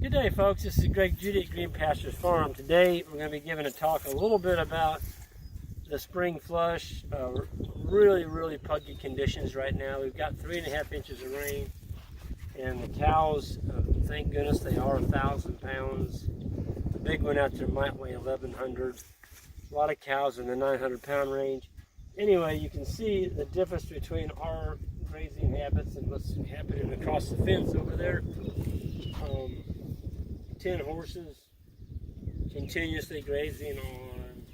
Good day, folks. This is Greg, Judy at Green Pastures Farm. Today we're going to be giving a talk a little bit about the spring flush. Really puggy conditions right now. We've got 3.5 inches of rain, and the cows, thank goodness, they are 1,000 pounds. The big one out there might weigh 1,100. A lot of cows in the 900-pound range. Anyway, you can see the difference between our grazing habits and what's happening across the fence over there. 10 horses continuously grazing on,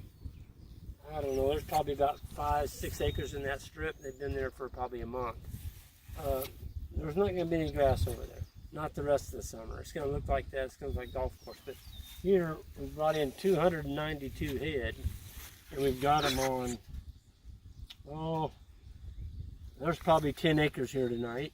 I don't know, there's probably about 5-6 acres in that strip. They've been there for probably a month. There's not going to be any grass over there, not the rest of the summer. It's going to look like that. It's going to look like golf course. But here we brought in 292 head, and we've got them on, there's probably 10 acres here tonight,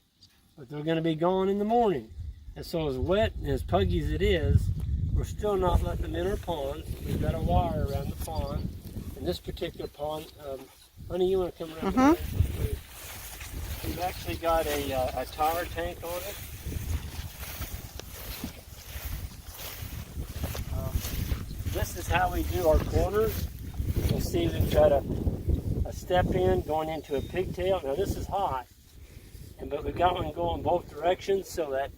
but they're going to be gone in the morning. And so as wet and as puggy as it is, we're still not letting them in our ponds. We've got a wire around the pond. In this particular pond, honey, you want to come around? We've actually got a tire tank on it. This is how we do our corners. You'll see we've got a step in going into a pigtail. Now this is hot, but we've got one going both directions so that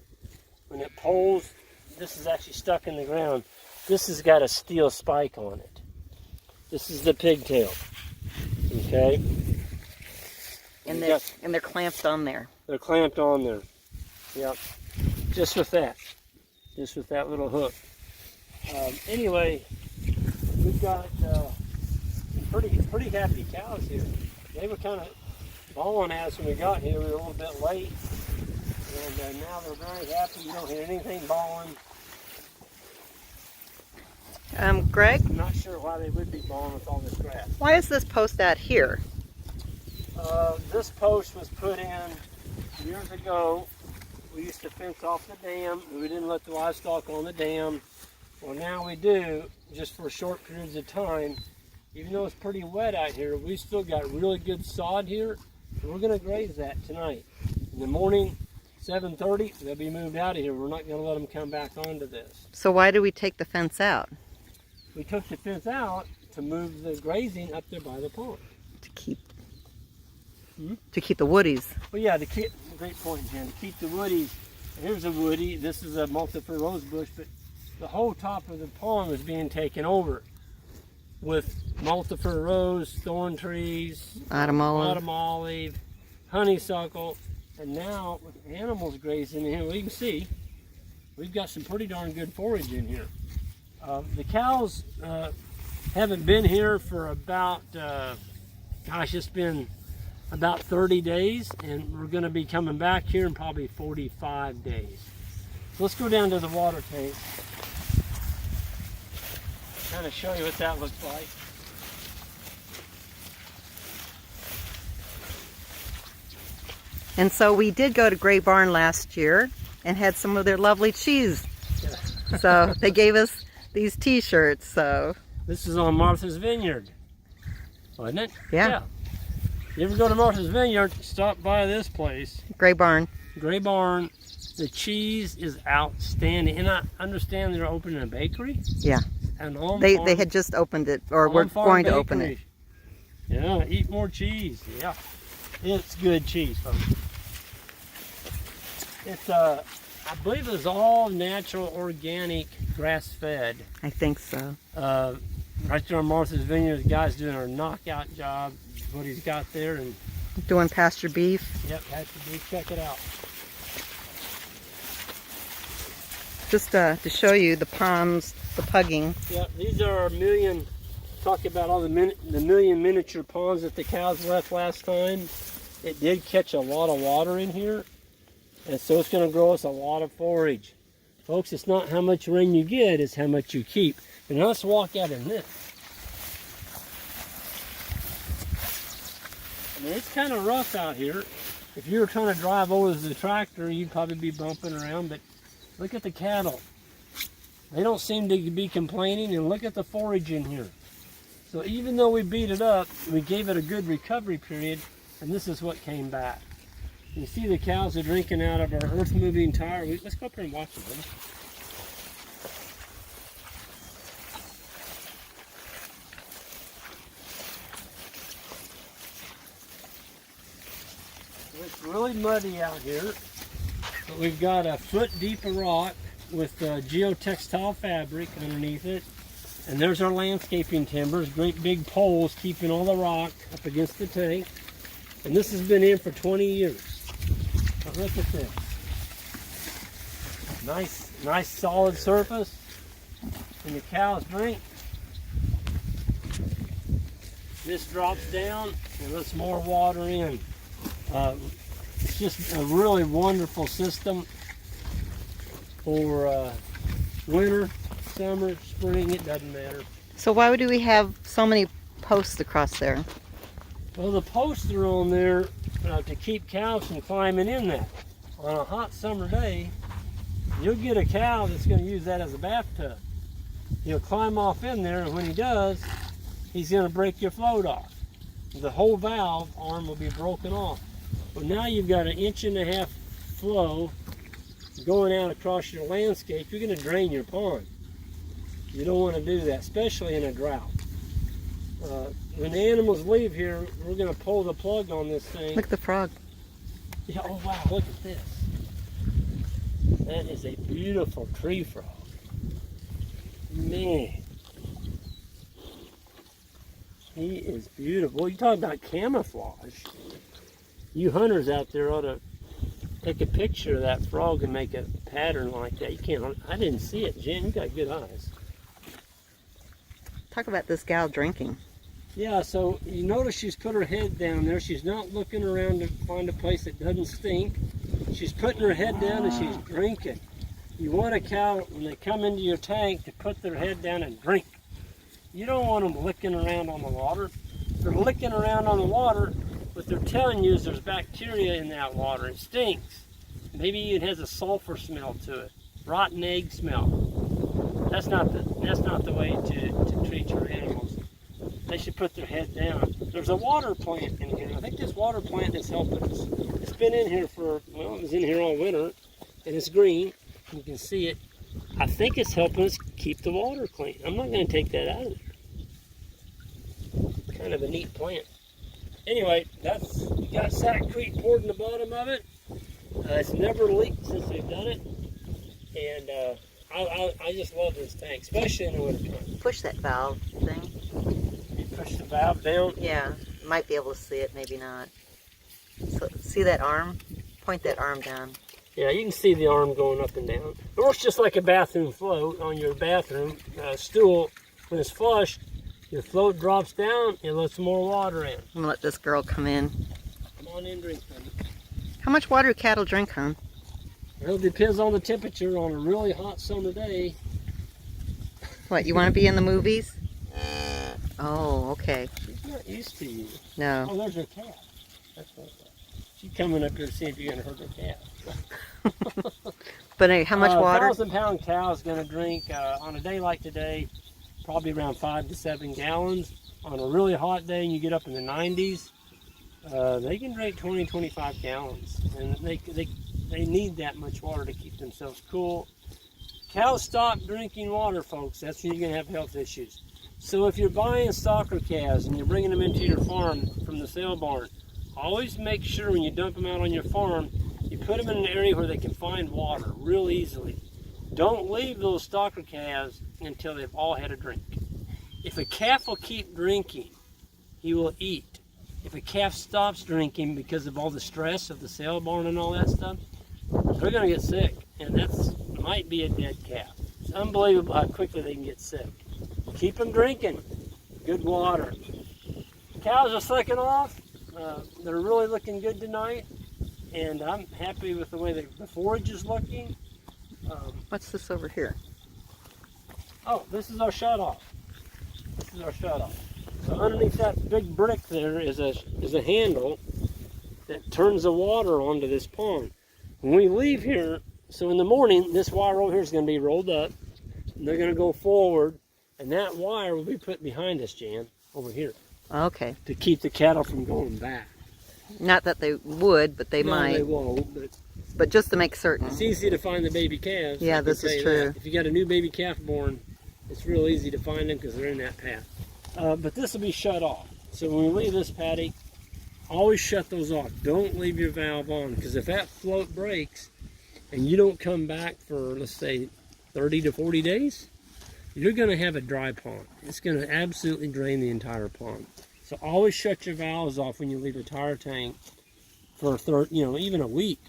when it pulls, this is actually stuck in the ground. This has got a steel spike on it. This is the pigtail. Okay? And they're clamped on there. They're clamped on there. Yep. Just with that little hook. Anyway, we've got pretty happy cows here. They were kind of bawling at us when we got here. We were a little bit late. And now they're very happy. You don't hear anything bawling. Greg? I'm not sure why they would be bawling with all this grass. Why is this post out here? This post was put in years ago. We used to fence off the dam. We didn't let the livestock on the dam. Well, now we do, just for short periods of time. Even though it's pretty wet out here, we still got really good sod here. And we're going to graze that tonight. In the morning, 7:30, they'll be moved out of here. We're not going to let them come back onto this. So why do we take the fence out? We took the fence out to move the grazing up there by the pond. To keep the woodies. Well, yeah, great point, Jen. To keep the woodies. Here's a woody. This is a multiflora rose bush, but the whole top of the pond was being taken over with multiflora rose, thorn trees, autumn olive, honeysuckle. And now, with animals grazing in here, we can see we've got some pretty darn good forage in here. The cows haven't been here for about, it's been about 30 days, and we're going to be coming back here in probably 45 days. So let's go down to the water tank, kind of show you what that looks like. And so we did go to Gray Barn last year and had some of their lovely cheese. Yeah. So they gave us these t-shirts. So this is on Martha's Vineyard, wasn't it? Yeah. You ever go to Martha's Vineyard, stop by this place. Gray Barn. Gray Barn. The cheese is outstanding. And I understand they're opening a bakery. Yeah. They had just opened it, or we're going to open it. Yeah, eat more cheese. Yeah. It's good cheese, folks. It's I believe it's all natural, organic, grass-fed. I think so. Right there on Martha's Vineyard, the guy's doing a knockout job. What he's got there, and doing pasture beef. Yep, pasture beef. Check it out. Just to show you the ponds, the pugging. Yep, these are our million. Talk about all the million miniature ponds that the cows left last time. It did catch a lot of water in here, and so it's going to grow us a lot of forage. Folks, it's not how much rain you get, it's how much you keep. And now let's walk out in this. I mean, it's kind of rough out here. If you were trying to drive over the tractor, you'd probably be bumping around, but look at the cattle. They don't seem to be complaining, and look at the forage in here. So even though we beat it up, we gave it a good recovery period, and this is what came back. You see the cows are drinking out of our earth-moving tire. Let's go up here and watch them. really muddy out here, but we've got a foot deep of rock with geotextile fabric underneath it. And there's our landscaping timbers, great big poles keeping all the rock up against the tank. And this has been in for 20 years. But look at this. Nice solid surface. And the cows drink. This drops down and lets more water in. It's just a really wonderful system for winter, summer, spring, it doesn't matter. So why do we have so many posts across there? Well, the posts are on there to keep cows from climbing in that. On a hot summer day, you'll get a cow that's going to use that as a bathtub. He'll climb off in there, and when he does, he's going to break your float off. The whole valve arm will be broken off. But now you've got 1.5 inch flow going out across your landscape. You're going to drain your pond. You don't want to do that, especially in a drought. When the animals leave here, we're going to pull the plug on this thing. Look at the frog. Yeah, oh wow, look at this. That is a beautiful tree frog. Man. He is beautiful. You talk about camouflage. You hunters out there ought to take a picture of that frog and make a pattern like that. You can't, I didn't see it, Jen. You got good eyes. Talk about this gal drinking. Yeah, so you notice she's put her head down there. She's not looking around to find a place that doesn't stink. She's putting her head down and she's drinking. You want a cow, when they come into your tank, to put their head down and drink. You don't want them licking around on the water. They're licking around on the water, what they're telling you is there's bacteria in that water. It stinks. Maybe it has a sulfur smell to it, rotten egg smell. That's not the way to treat your animals. They should put their head down. There's a water plant in here. I think this water plant is helping us. It's been in here for, well, it was in here all winter, and it's green. You can see it. I think it's helping us keep the water clean. I'm not going to take that out of there. Kind of a neat plant. Anyway, that's got sackcrete poured in the bottom of it. It's never leaked since we've done it, and I just love this tank, especially in the wintertime. Push that valve thing. You push the valve down. Yeah, might be able to see it, maybe not. So see that arm? Point that arm down. Yeah, you can see the arm going up and down. It works just like a bathroom float on your bathroom stool. When it's flushed, your float drops down, it lets more water in. I'm gonna let this girl come in. Come on in, drink, honey. How much water do cattle drink, hon? Well, it depends on the temperature. On a really hot summer day. What, you want to be in the movies? Oh, okay. She's not used to you. No. Oh, there's her cat. That's what she's coming up here to see if you're going to hurt her cat. But hey, how much water? 1,000-pound cow is going to drink, on a day like today, probably around 5 to 7 gallons. On a really hot day and you get up in the 90s, they can drink 20, 25 gallons. And they need that much water to keep themselves cool. Cows stop drinking water, folks. That's when you're going to have health issues. So if you're buying stocker calves and you're bringing them into your farm from the sale barn, always make sure when you dump them out on your farm, you put them in an area where they can find water real easily. Don't leave those stocker calves until they've all had a drink. If a calf will keep drinking, he will eat. If a calf stops drinking because of all the stress of the sale barn and all that stuff, they're going to get sick, and that's might be a dead calf. It's unbelievable how quickly they can get sick. Keep them drinking good water. Cows are slicking off. They're really looking good tonight, and I'm happy with the way the forage is looking. What's this over here? Oh, this is our shut-off. This is our shut-off. So underneath that big brick there is a handle that turns the water onto this pond. When we leave here, so in the morning, this wire over here is going to be rolled up, and they're going to go forward, and that wire will be put behind us, Jan, over here. Okay. To keep the cattle from going back. Not that they would, but they might. No, they won't, but just to make certain. It's easy to find the baby calves. Yeah, this is true. If you got a new baby calf born, it's real easy to find them because they're in that path. But this will be shut off. So when we leave this paddock, always shut those off. Don't leave your valve on, because if that float breaks and you don't come back for, let's say, 30 to 40 days, you're going to have a dry pond. It's going to absolutely drain the entire pond. So always shut your valves off when you leave the tire tank for even a week,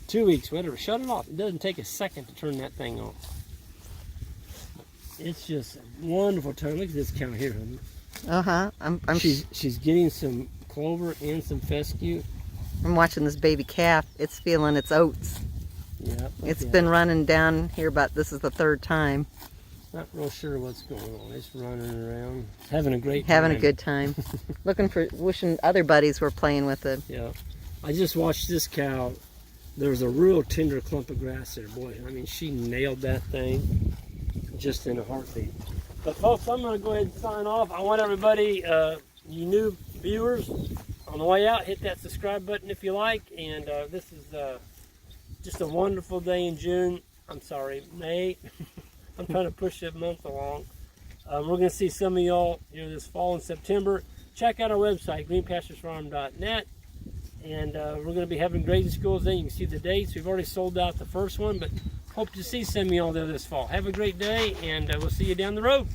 2 weeks, whatever. Shut it off. It doesn't take a second to turn that thing on. It's just a wonderful time. Look at this cow here, honey. She's getting some clover and some fescue. I'm watching this baby calf. It's feeling its oats. Yeah. It's been running down here, but this is the third time. Not real sure what's going on. It's running around, having a great time. Having a good time. Wishing other buddies were playing with it. Yeah. I just watched this cow. There was a real tender clump of grass there. Boy, I mean, she nailed that thing just in a heartbeat. But folks, I'm going to go ahead and sign off. I want everybody, you new viewers, on the way out, hit that subscribe button if you like. And this is just a wonderful day in June. I'm sorry, May. I'm trying to push that month along. We're going to see some of y'all here this fall in September. Check out our website, greenpasturesfarm.net. And we're going to be having grazing schools then. You can see the dates. We've already sold out the first one, but hope to see some of y'all there this fall. Have a great day, and we'll see you down the road.